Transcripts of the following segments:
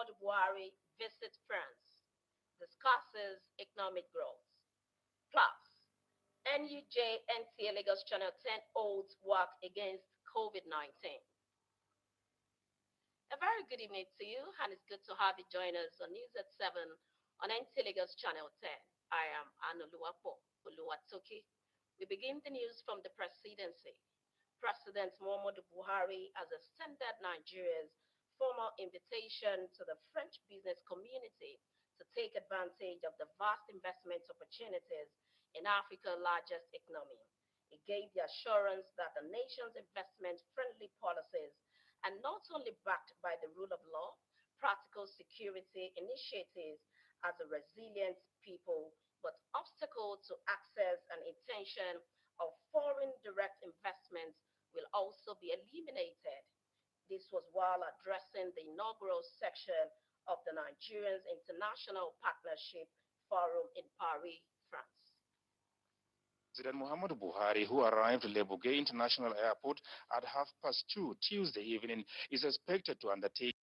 Muhammadu Buhari visits France, discusses economic growth. Plus, Nta Lagos Channel 10 holds work against COVID-19. A very good evening to you, and it's good to have you join us on News at 7 on Nta Lagos Channel 10. I am Anuluwapo Oluwatoki. We begin the news from the presidency. President Muhammadu Buhari has extended Nigeria's formal invitation to the French business community to take advantage of the vast investment opportunities in Africa's largest economy. He gave the assurance that the nation's investment-friendly policies are not only backed by the rule of law, practical security initiatives as a resilient people, but obstacle to access and intention of foreign direct investments will also be eliminated. This was while addressing the inaugural section of the Nigerians International Partnership Forum in Paris, France. President Muhammadu Buhari, who arrived at Le Bourget International Airport at 2:30 Tuesday evening, is expected to undertake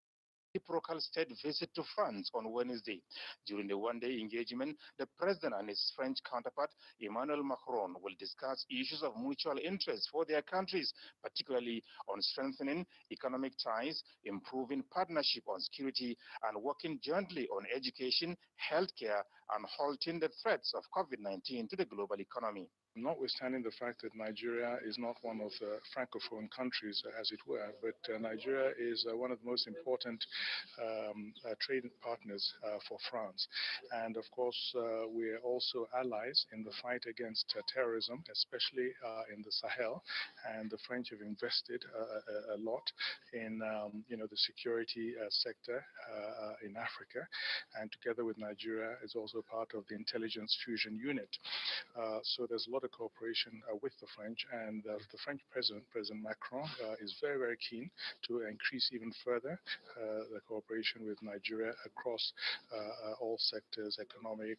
reciprocal state visit to France on Wednesday. During the one-day engagement, the president and his French counterpart, Emmanuel Macron, will discuss issues of mutual interest for their countries, particularly on strengthening economic ties, improving partnership on security, and working jointly on education, healthcare, and halting the threats of COVID-19 to the global economy. Notwithstanding the fact that Nigeria is not one of the francophone countries, as it were, but Nigeria is one of the most important trade partners for France. And of course, we are also allies in the fight against terrorism, especially in the Sahel. And the French have invested a lot in the security sector in Africa. And together with Nigeria is also part of the intelligence fusion unit. So there's a lot of cooperation with the French, and the French President Macron, is very, very keen to increase even further the cooperation with Nigeria across all sectors: economic,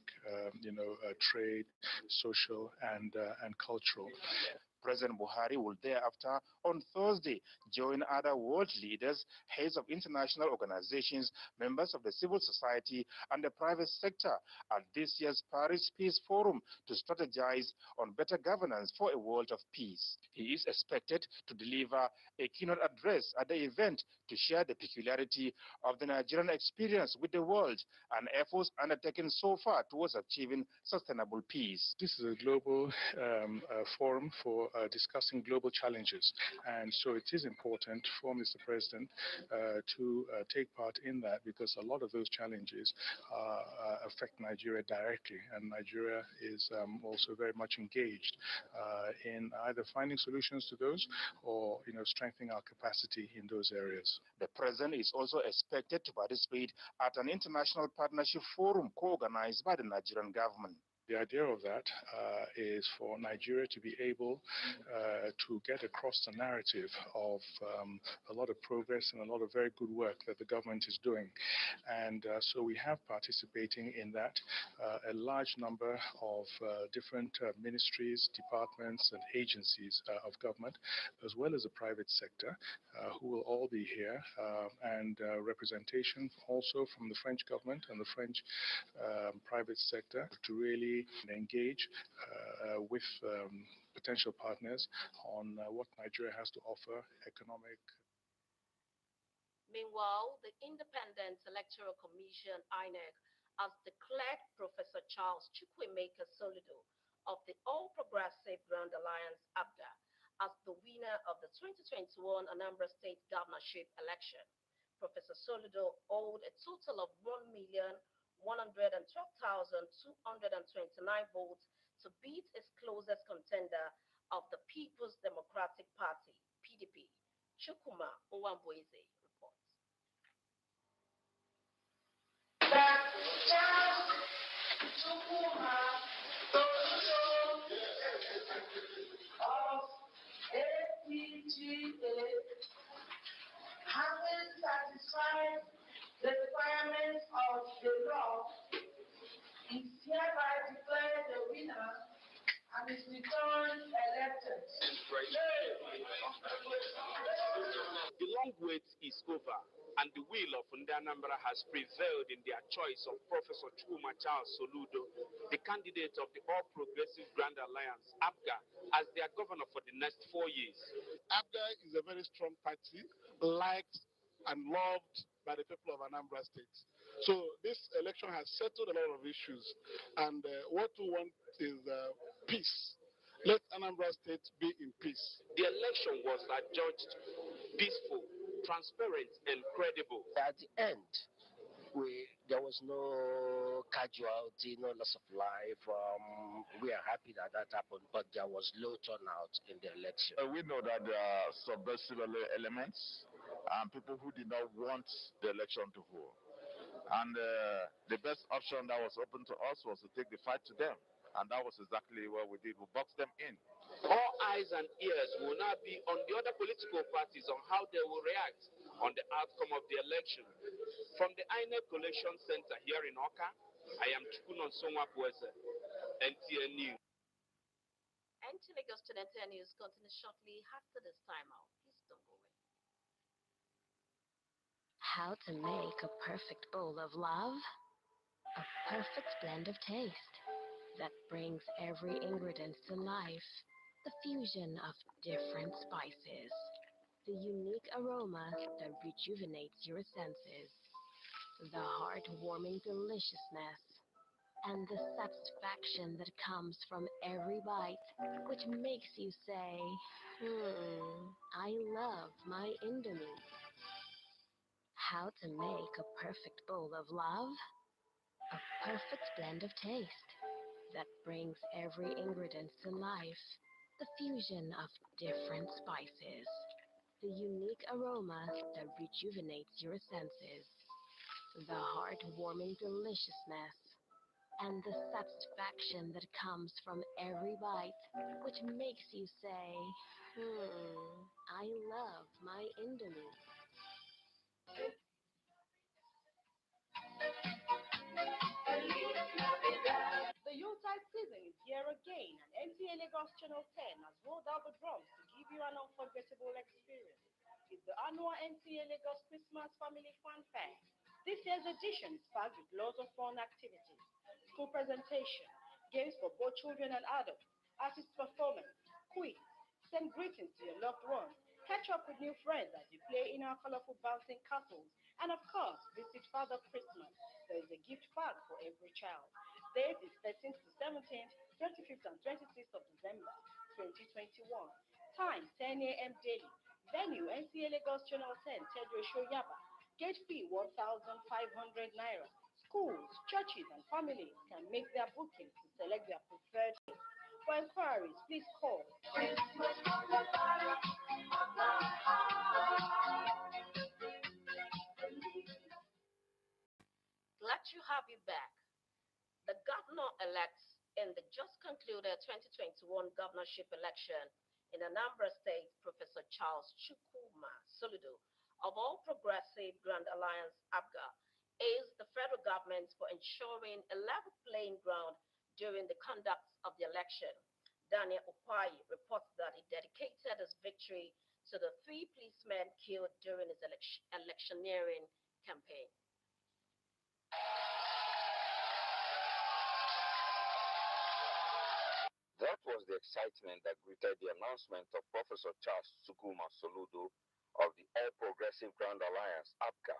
trade, social, and cultural. President Buhari will thereafter, on Thursday, join other world leaders, heads of international organizations, members of the civil society, and the private sector at this year's Paris Peace Forum to strategize on better governance for a world of peace. He is expected to deliver a keynote address at the event to share the peculiarity of the Nigerian experience with the world and efforts undertaken so far towards achieving sustainable peace. This is a global forum for discussing global challenges, and so it is important for Mr. President to take part in that, because a lot of those challenges affect Nigeria directly, and Nigeria is also very much engaged in either finding solutions to those or strengthening our capacity in those areas. The President is also expected to participate at an international partnership forum co-organized by the Nigerian government. The idea of that is for Nigeria to be able to get across the narrative of a lot of progress and a lot of very good work that the government is doing. And so we have participating in that a large number of different ministries, departments, and agencies of government, as well as the private sector, who will all be here, and representation also from the French government and the French private sector to really engage with potential partners on what Nigeria has to offer economic. Meanwhile, the Independent Electoral Commission, INEC, has declared Professor Charles Chukwuemeka Soludo of the All Progressive Grand Alliance, ABGA, as the winner of the 2021 Anambra State governorship election. Professor Soludo owed a total of 1,112,229 votes to beat his closest contender of the People's Democratic Party, PDP. Chukuma Nwambweze reports. Of APGA, having satisfied the requirements of the law, is hereby declared the winner and is returned elected. The long wait is over, and the will of Nta Anambra has prevailed in their choice of Professor Chukwuma Charles Soludo, the candidate of the All Progressive Grand Alliance, APGA, as their governor for the next 4 years. APGA is a very strong party, liked and loved by the people of Anambra State. So this election has settled a lot of issues, and what we want is peace. Let Anambra State be in peace. The election was adjudged peaceful, transparent, and credible. At the end, there was no casualty, no loss of life. We are happy that happened, but there was low turnout in the election. We know that there are subversive elements and people who did not want the election to hold. And the best option that was open to us was to take the fight to them. And that was exactly what we did. We boxed them in. All eyes and ears will now be on the other political parties on how they will react on the outcome of the election. From the INEC Collation Center here in Oka, I am Chukunon Sonwapwese, NTA News. Nta Lagos to NTA News continues shortly after this time out. Please don't go away. How to make a perfect bowl of love? A perfect blend of taste that brings every ingredient to life. The fusion of different spices. The unique aroma that rejuvenates your senses. The heart-warming deliciousness. And the satisfaction that comes from every bite, which makes you say, I love my Indomie. How to make a perfect bowl of love? A perfect blend of taste that brings every ingredient to life. The fusion of different spices. The unique aroma that rejuvenates your senses. The heart-warming deliciousness. And the satisfaction that comes from every bite, which makes you say, I love my Indomie. The Yuletide season is here again, and Nta Lagos Channel 10 has rolled out the drums to give you an unforgettable experience. It's the annual Nta Lagos Christmas Family Fun Fair. This year's edition is packed with lots of fun activities, school presentation, games for both children and adults, artist performance, quiz, send greetings to your loved ones, catch up with new friends as you play in our colorful bouncing castles, and of course, visit Father Christmas. There is a gift bag for every child. Date is 13th to 17th, 25th and 26th of December, 2021. Time, 10 a.m. daily. Venue, Nta Lagos Channel 10, Tedro Shoyaba. Gate fee, 1,500 naira. Schools, churches, and families can make their bookings to select their preferred date. For inquiries, please call. Glad to have you back. The governor-elects in the just concluded 2021 governorship election in Anambra State, Professor Charles Chukwuma Soludo of All Progressive Grand Alliance APGA, asked the federal government for ensuring a level playing ground during the conduct of the election. Daniel Opayi reports that he dedicated his victory to the 3 policemen killed during his electioneering campaign. That was the excitement that greeted the announcement of Professor Charles Chukwuma Soludo of the All Progressive Grand Alliance, APGA,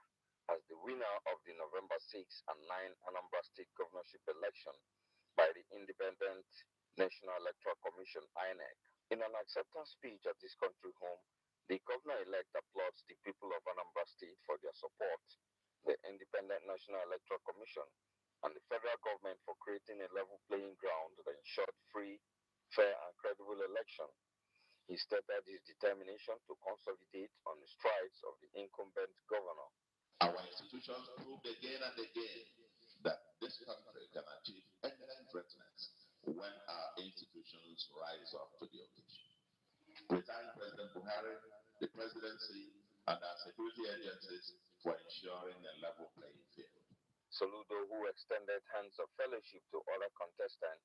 as the winner of the November 6 and 9 Anambra State governorship election by the Independent National Electoral Commission, INEC. In an acceptance speech at this country home, the governor-elect applauds the people of Anambra State for their support, the Independent National Electoral Commission, and the federal government for creating a level playing ground that ensured free, fair, and credible election. He stated his determination to consolidate on the strides of the incumbent governor. Our institutions proved again and again that this country can achieve eminent greatness when our institutions rise up to the occasion. We thank President Buhari, the presidency, and our security agencies for ensuring a level playing field. Soludo, who extended hands of fellowship to other contestants,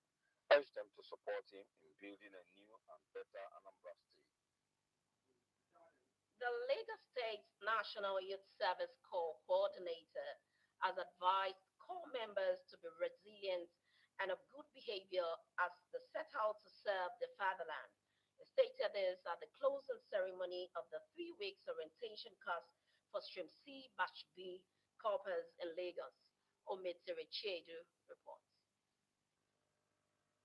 urged them to support him in building a new and better Anambra State. The Lagos State National Youth Service Corps coordinator has advised corps members to be resilient and of good behavior as they set out to serve the fatherland. He stated this at the closing ceremony of the 3 weeks orientation course for Stream C Batch B corpers in Lagos. Ometiri Chedu reports.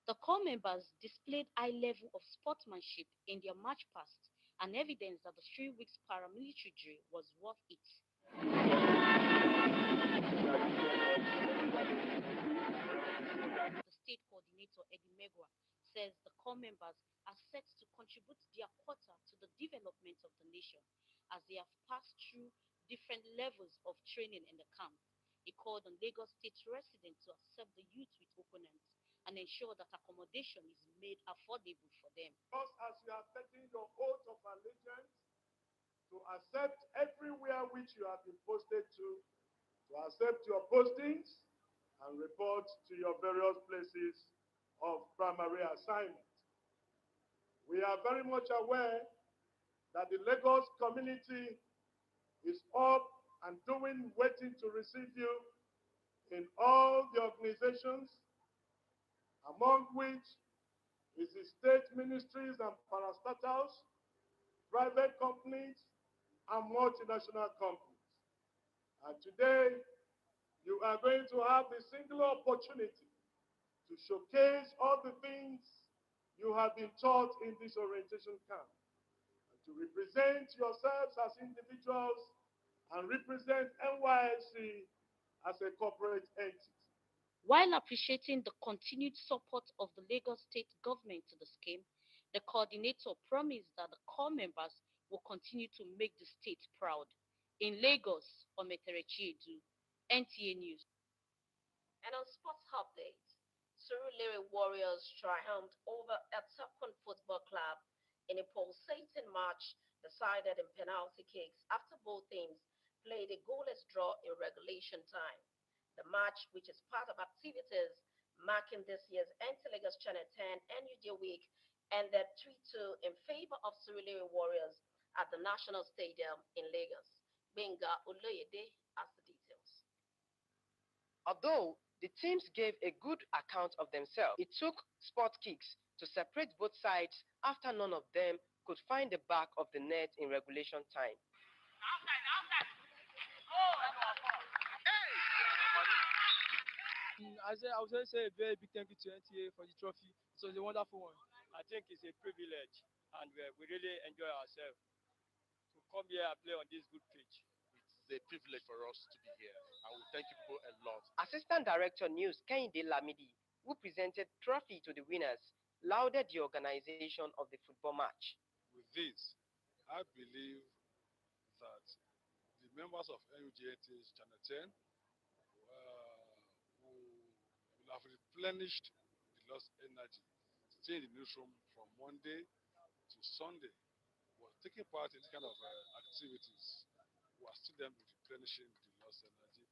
The corps members displayed high level of sportsmanship in their march past and evidence that the 3 weeks paramilitary drill was worth it. The state coordinator Eddie Megwa says the corps members are set to contribute their quota to the development of the nation as they have passed through different levels of training in the camp. He called on Lagos State residents to accept the youth with open arms and ensure that accommodation is made affordable for them. Just as you are taking your oath of allegiance to accept everywhere which you have been posted to accept your postings and report to your various places of primary assignment. We are very much aware that the Lagos community is up and waiting to receive you in all the organizations, among which is the state ministries and parastatals, private companies, and multinational companies. And today, you are going to have the singular opportunity to showcase all the things you have been taught in this orientation camp, and to represent yourselves as individuals and represent NYSC as a corporate entity. While appreciating the continued support of the Lagos state government to the scheme, the coordinator promised that the corps members will continue to make the state proud. In Lagos, Ometerechi Edu, NTA News. And on sports updates, Surulere Warriors triumphed over Etokun Football Club in a pulsating match decided in penalty kicks after both teams played a goalless draw in regulation time. The match, which is part of activities marking this year's Nta Lagos Channel 10 NUJ Week, ended 3-2 in favor of Surulere Warriors at the National Stadium in Lagos. Benga Oloyede has the details. Although the teams gave a good account of themselves, it took spot kicks to separate both sides after none of them could find the back of the net in regulation time. I would say a very big thank you to NTA for the trophy. It was a wonderful one. I think it's a privilege, and we really enjoy ourselves to come here and play on this good pitch. It's a privilege for us to be here, and we thank you people a lot. Assistant Director News Kehinde Lamidi, who presented trophy to the winners, lauded the organization of the football match. With this, I believe that the members of NUJT's Channel 10 will have replenished the lost energy, staying in the newsroom from Monday to Sunday, was taking part in this kind of activities. We are still them replenishing the lost energy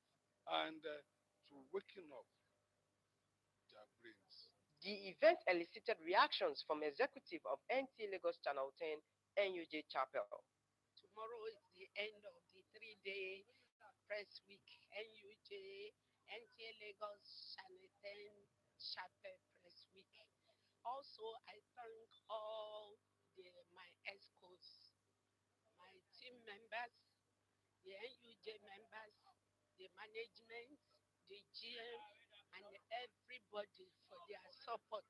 and to waking up their brains. The event elicited reactions from executive of Nta Lagos Channel 10 NUJ Chapel. Tomorrow is the end of the 3-day press week. NUJ, Nta Lagos Channel 10 Chapel Press Week. Also, I thank all my ESCOs, my team members, the NUJ members, the management, the GM, and everybody for their support.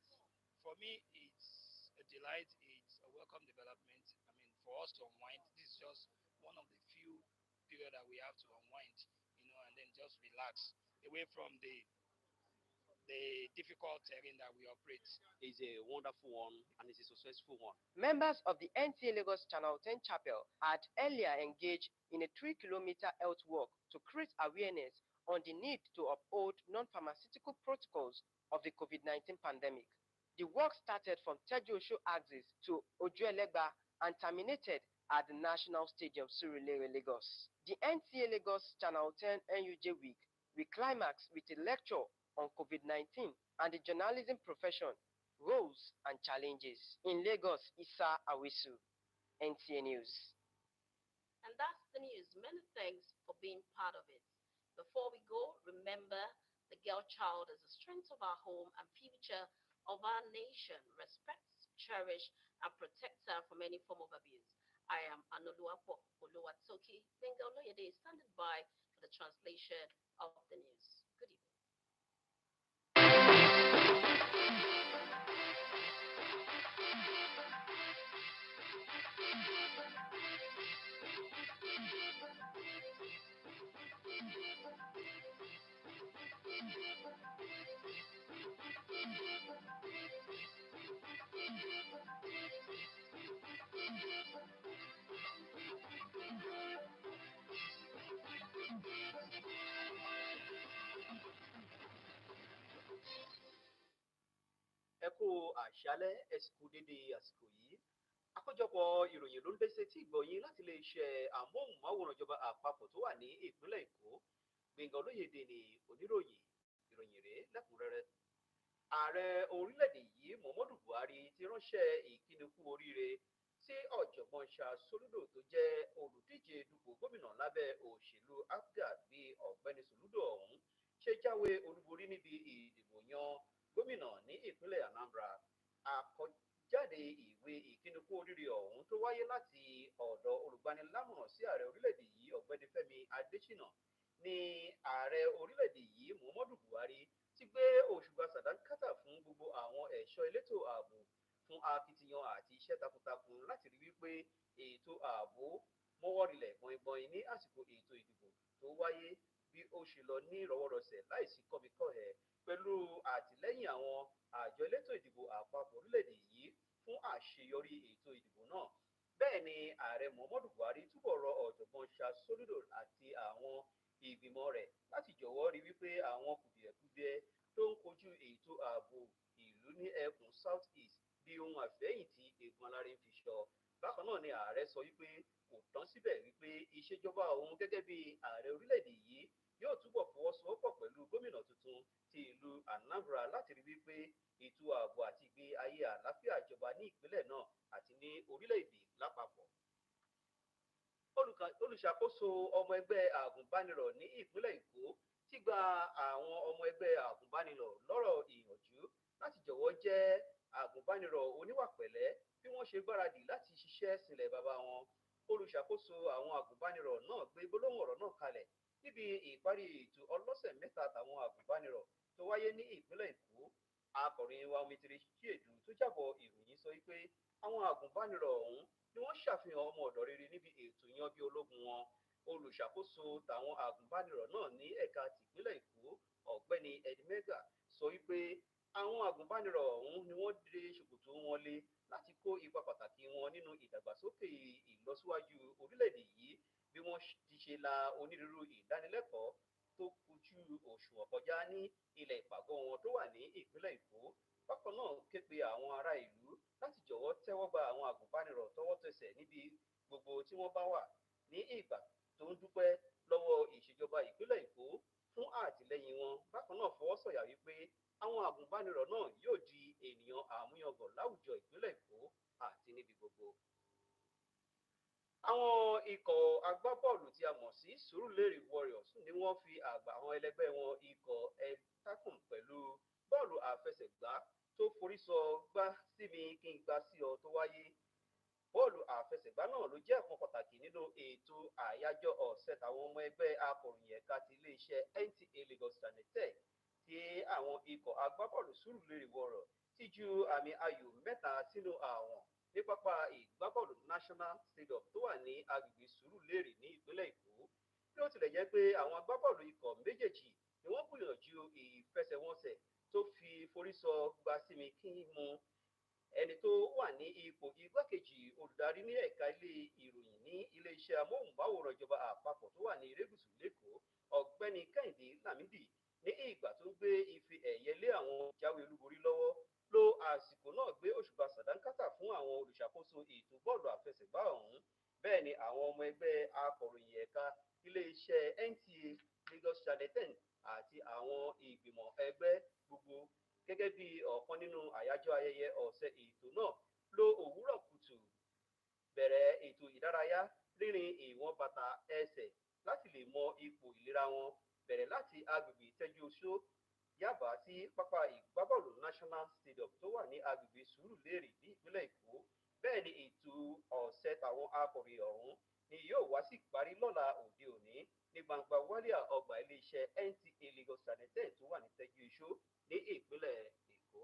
For me, it's a delight. It's a welcome development. I mean, for us to unwind, this is just one of the few periods that we have to unwind, and then just relax away from the difficult terrain that we operate. It's a wonderful one and it's a successful one. Members of the Nta Lagos Channel 10 Chapel had earlier engaged in a 3-kilometer health walk to create awareness on the need to uphold non-pharmaceutical protocols of the COVID-19 pandemic. The walk started from Tejosho axis to Ojuelegba and terminated at the National Stadium, Surulere, Lagos. The Nta Lagos Channel 10 NUJ Week will climax with a lecture on COVID-19 and the journalism profession, roles and challenges. In Lagos, Issa Awisu, NTA News. the news. Many thanks for being part of it. Before we go, remember the girl child is the strength of our home and future of our nation. Respect, cherish, and protect her from any form of abuse. I am Anoluwapo Oluwatoki. Benga Oloyede is standing by for the translation of the news. Good evening. Ẹ kú àṣálẹ́, ẹ sì kú dédé àsìkò yìí. Àkójọpọ̀ ìròyìn ló ń dé sétí ìgbọ̀yìn láti iléeṣẹ́ amóhùnmáwòrán ìjọba àpapọ̀ tó wà ní ìpínlẹ̀ Èkó. Gbẹ̀ngàn Olóyèdè ni oníròyìn. Ìròyìn rèé lẹ́kùnrẹ́rẹ́. Ààrẹ orílẹ̀-èdè yìí Muhammadu Buhari ti ránṣẹ́ ìkíni kú oríire sí ọ̀jọ̀gbọ́n Charles Soludo tó jẹ́ olùdíje dupò gómìnà lábẹ́ òṣèlú APGA bí ọ̀gbẹ́ni Soludo ọ̀hún ṣe jáwé olúborí níbi ìdìbò yan gómìnà ní ìpínlẹ̀ Anambra. Àkọjáde ìwé ìkíni kú oríire ọ̀hún tó wáyé láti ọ̀dọ̀ olùgbanilámọ̀ràn sí ààrẹ orílẹ̀-èdè yìí ọ̀gbẹ́ni Fẹ́mi Adésínà ní ààrẹ orílẹ̀-èdè yìí Muhammadu Buhari ti gbé òṣùbà sàdánkátà fún gbogbo àwọn ẹ̀ṣọ́ elétò ààbò fún akitiyan àti iṣẹ́ takuntakun láti rí wípé ètò ààbò mọ́wọ́rinlẹ̀ gbọ̀ngbọ̀n ní àsìkò ètò ìdìbò tó wáyé bí ó ṣe lọ ní ìrọwọ́rọsẹ̀ láìsí kọ́mikọ́hẹ̀ pẹ̀lú àtìlẹ́yìn àwọn àjọ elétò ìdìbò àpapọ̀ orílẹ̀-èdè yìí fún àṣeyọrí ètò ìdìbò náà. Bẹ́ẹ̀ ni ààrẹ Muhammadu Buhari túbọ̀ rọ ọ̀jọ̀gbọ́n Charles Soludo àti àwọn ìgbìmọ̀ rẹ̀ láti jọ̀wọ́ rí wípé àwọn kùdìẹ̀kudiẹ tó ń kojú ètò ààbò ìlú ní ẹkùn South East bí ohun àfẹ́yìntì egun alárin fi sọ. Bákan náà ni ààrẹ sọ wípé kò tán síbẹ̀ wípé ìṣèjọba òun gẹ́gẹ́ bí ààrẹ orílẹ̀-èdè yìí yóò túbọ̀ fọwọ́sowọ́pọ̀ pẹ̀lú gómìnà tuntun ti ìlú Anambra láti rí wípé ètò ààbò àti ìgbé ayé àlàáfíà jọba ní ìpínlẹ̀ náà àti ní orílẹ̀-èdè lápapọ̀. Olùṣàkóso ọmọ ẹgbẹ́ àgùnbánirọ̀ ní ìpínlẹ̀ Èkó ti gba àwọn ọmọ ẹgbẹ́ àgùnbánirọ̀ lọ́rọ̀ ìyànjú láti jọ̀wọ́ jẹ́ àgùnbánirọ̀ oníwà pẹ̀lẹ́ bí wọ́n ṣe gbáradì láti ṣiṣẹ́ sílẹ̀ bàbá wọn. Olùṣàkóso àwọn àgùnbánirọ̀ náà gbé gbólóhùn ọ̀rọ̀ náà kalẹ̀ níbi ìparí ètò ọlọ́sẹ̀ mẹ́ta tàwọn àgùnbánirọ̀ tó wáyé ní ìpínlẹ̀ Èkó. Akọ̀ròyìn wa Omitere Chiedu tó jábọ̀ ìròyìn sọ wípé àwọn àgùnbánirọ̀ ọ̀hún ni wọ́n ṣàfihàn ọmọ ọ̀dọ̀ rere níbi ètò yan bí ológun wọn. Olùṣàkóso tàwọn àgùnbánirọ̀ náà ní ẹ̀ka tìpínlẹ̀ Èkó ọ̀gbẹ́ni Edmega sọ wípé àwọn àgùnbánirọ̀ ọ̀hún ni wọ́n dé ṣòkòtò wọn lé láti kó ipa pàtàkì wọn nínú ìdàgbàsókè ìlọsíwájú orílẹ̀-èdè yìí bí wọ́n ti ṣe la onírúurú ìdánilẹ́kọ̀ọ́ tó kojú òṣùwọ̀n kọjá ní ilẹ̀ ìpàgọ́ wọn tó wà ní ìpínlẹ̀ Èkó. Bákan náà ké pe àwọn ará ìlú láti jọ̀wọ́ tẹ́wọ́ gba àwọn àgùnbánirọ̀ tọwọ́ tẹsẹ̀ níbi gbogbo tí wọ́n bá wà ní ìgbà tó ń dúpẹ́ lọ́wọ́ ìṣèjọba ìpínlẹ̀ Èkó fún àtìlẹ́yìn wọn. Bákan náà fọwọ́ sọ̀yà wípé àwọn àgùnbánirọ̀ náà yóò di ènìyàn àmúyangàn láwùjọ ìpínlẹ̀ Èkó àti níbi gbogbo. Àwọn ikọ̀ agbábọ́ọ̀lù tí a mọ̀ sí Surulere Warriors ni wọ́n fi àgbà àwọn ẹlẹgbẹ́ wọn ikọ̀ Etakum pẹ̀lú bọ́ọ̀lù àfẹsẹ̀gbá tó forí sọ gbá sí mi kí n gbá sí ọ tó wáyé. Bọ́ọ̀lù àfẹsẹ̀gbá náà ló jẹ́ ọ̀kan pàtàkì nínú ètò àyájọ́ ọ̀sẹ̀ táwọn ọmọ ẹgbẹ́ akọ̀ròyìn ẹ̀ka ti iléeṣẹ́ Nta Lagos Sanitec tí àwọn ikọ̀ agbábọ́ọ̀lù Surulere Warriors ti ju àmì ayò mẹ́ta sínú àwọn ní pápá ìgbábọ́ọ̀lù National Stadium tó wà ní agbègbè Surulere ní ìpínlẹ̀ Èkó. Bí ó tilẹ̀ jẹ́ pé àwọn agbábọ́ọ̀lù ikọ̀ méjèèjì ni wọ́n gbìyànjú ìfẹsẹ̀wọnsẹ̀ tó fi forí sọ gbá sí mi kí mu. Ẹni tó wà ní ipò igbákejì olùdarí ní ẹ̀ka ilé ìròyìn ní iléeṣẹ́ amóhùnmáwòrán ìjọba àpapọ̀ tó wà ní Erégùṣù l'Ékòó ọ̀gbẹ́ni Kẹ́hìndé Lámídì ní ìgbà tó gbé ife ẹ̀yẹ lé àwọn ìjáwé olúborí lọ́wọ́ lo àsìkò náà gbé òṣùbà sàdánkátà fún àwọn olùṣàkóso ètò bọ́ọ̀lù àfẹsẹ̀gbá ọ̀hún. Bẹ́ẹ̀ ni àwọn ọmọ ẹgbẹ́ akọ̀ròyìn ẹ̀ka iléeṣẹ́ Nta Lagos Sanitec àti àwọn ìgbìmọ̀ ẹgbẹ́ gbogbo gẹ́gẹ́ bí ọ̀kan nínú àyájọ́ ayẹyẹ ọ̀sẹ̀ ètò náà lo òwúrọ̀ kùtù bẹ̀rẹ̀ ètò ìdárayá rírìn ìwọ̀n bàtà ẹsẹ̀ láti lè mọ ipò ìlera wọn bẹ̀rẹ̀ láti agbègbè ìtẹ́jú oṣó Yaba sí pápá ìgbábọ́ọ̀lù National Stadium tó wà ní agbègbè Sùúrùlérè ní ìpínlẹ̀ Èkó. Bẹ́ẹ̀ ni ètò ọ̀sẹ̀ tàwọn akọ̀ròyìn ọ̀hún ni yóò wá sí ìparí lọ́la òde òní ní gbangba wálíà ọgbà iléeṣẹ́ NTA Lagos Sanitẹ tó wà ní Tẹ́jú Iṣó ní ìpínlẹ̀ Èkó.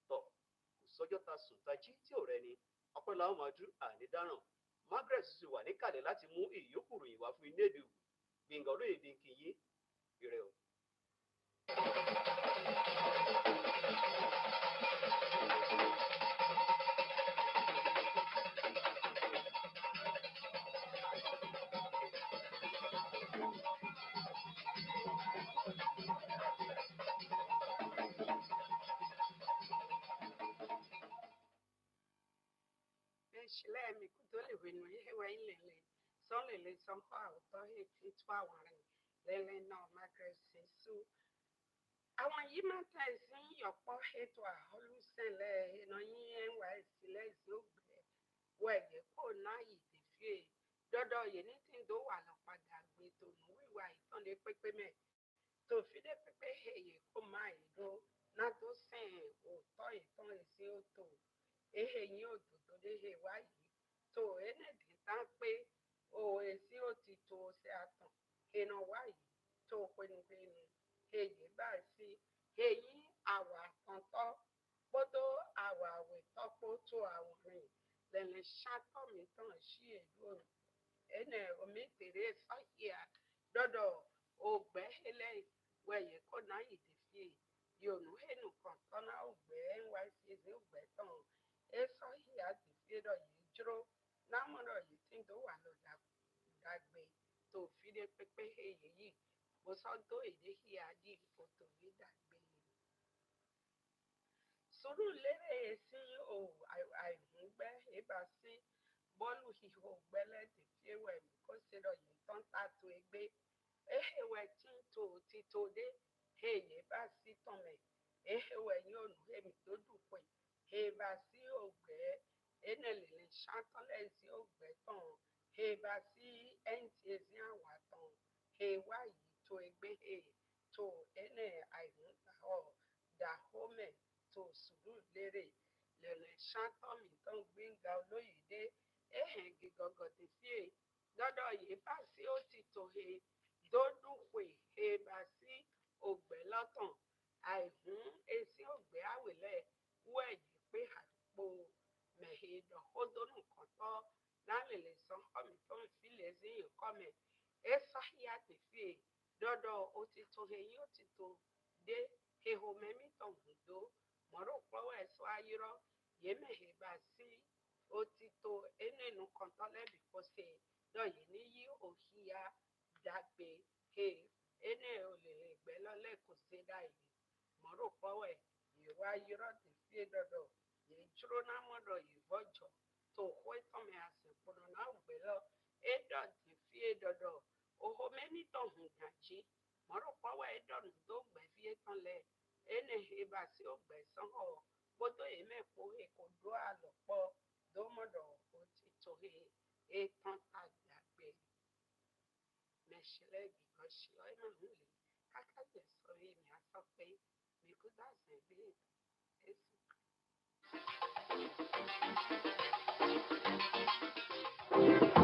Tọ́ kò sọ́jọ́ ta sùn ta jí tí ò rẹni ọpẹ́ làwọn máa dún ànídáràn. Margaret sì wà níkàlẹ̀ láti mú ìyókù ròyìn wá fún inédè Gbẹ̀ngàn Olóyèdè kìí ire o. Shilemi kutole winu yewa ilele solele sompa auto hiti twa warin lele no Margaret Sisu àwọn yìí máa ta ẹ̀sìn ọ̀pọ̀ ètò àhọlùsẹ̀lẹ̀ iná yín NYSC lẹ́sìn ògbẹ́ wẹ̀yẹ kò náà yìí fi dọ́dọ̀ yìí ní tí ń dó wà lọ́padà gbé tòun wíwá ìtàn lé pépé mẹ́ tó fi dé pépé èyí kò máa ìdó náà tó sìn òótọ́ ìtàn ẹ̀sìn òtò èyí yín òdòdó léhe wáyé tó ẹnẹ́dì tá pé òun ẹ̀sìn òtítọ́ ṣe àtàn iná wáyé tó pinnu èyí bá sí èyí àwà àkàntọ́ gbọ́dọ̀ àwà àwẹ̀ tọ́pọ̀ tó àwọn rìn lẹ́lẹ̀ ṣàtọ̀mí tán sí èlú òun ẹnẹ omi tèrè fàyà dọ́dọ̀ ògbẹ́ ẹlẹ́ wẹ̀yẹ kó náà yìí fi yòónù ẹnu kan tọ́nà ògbẹ́ NYSC ògbẹ́ tán ẹ fàyà ti fi dọ̀ yìí dúró lámọ̀rọ̀ yìí tí ń tó wà lọ́dà dàgbé tó fi dé pépé èyí yìí bó sọ́dọ̀ èdè yìí àdí ìfòtò yìí dàgbé. Sùúrùlérè sí o àìhùngbẹ́ ìbá sí bọ́ọ̀lù ihò gbẹ́lẹ́dì fíwẹ̀ kó ṣe lọ yìí tán tààtò ẹgbẹ́ ehewẹ̀ tí ń tò ti tò dé èyí bá sí tọ̀mẹ̀ ehewẹ̀ yóò nù èmi tó dùpẹ̀ èbá sí ògbẹ́ ẹnẹ̀lẹ̀lẹ̀ ṣàtọ́lẹ̀ sí ògbẹ́ tán èbá sí NTA sí àwà tán èwà yìí tó ẹgbẹ́ tó ẹnẹ̀ àìhùngbà ọ̀ dàhómẹ̀ tó Sùúrùlérè lẹ̀lẹ̀ ṣàtọ́mì tán Gbẹ́ngà Olóyèdè ehìn gígọ̀gọ̀ tì sí lọ́dọ̀ yìí bá sí ó ti tò dódùpẹ̀ èbá sí ògbẹ́ lọ́tàn àìhùn èsì ògbẹ́ àwìlẹ̀ wẹ̀ yìí pé àdúgbò mẹ̀hìndọ̀ ó dónù kan tọ́ lálẹ́lẹ̀ sàn kọ́mi tó ń filẹ̀ sí ìkọ́mẹ̀ ẹ sáyà tì sí dọ́dọ̀ ó ti tò èyí ó ti tò dé ihò mẹ́mí tàn gbòdó mọ̀rọ̀ pọ́wọ́ ẹ̀sọ́ ayírọ́ yémẹ̀hẹ́ bá sí ó ti tò ẹnẹ́nu kan tọ́ lẹ́bi kó ṣe lọ́yẹ̀ níyí òhìyà dàgbé ẹnẹ́ olè gbẹ́ lọ́lẹ́ kò ṣe dáìlì mọ̀rọ̀ pọ́wọ́ ẹ̀ ìwà ayírọ́ ti fi dọ́dọ̀ yìí dúró náà mọ̀rọ̀ yìí bọ́jọ́ tó kó ìtọ́mẹ̀ àṣepọ̀nà náà gbé lọ ẹ̀dọ̀ ti fi dọ́dọ̀ òhò mẹ́mí tàn hùn gàjí mọ̀rọ̀ pọ́wọ́ ẹ̀dọ̀nù tó gbẹ́ fi tán lẹ̀ ẹnẹ́ ìbá sí ògbẹ́ sàn ọ̀ gbọ́dọ̀ èmẹ́pọ̀ èkó dó àlọ́pọ̀ dọ́mọ̀dọ̀ ó ti tò ètàn àgbàgbé mẹ̀ṣẹ̀lẹ̀ gbìgbọ́ ṣe ọ́ ẹ̀ máa ń lè kákàjẹ́ sọ èmi àsọ pé mi kú dàsẹ̀ bí èsì. Thank you.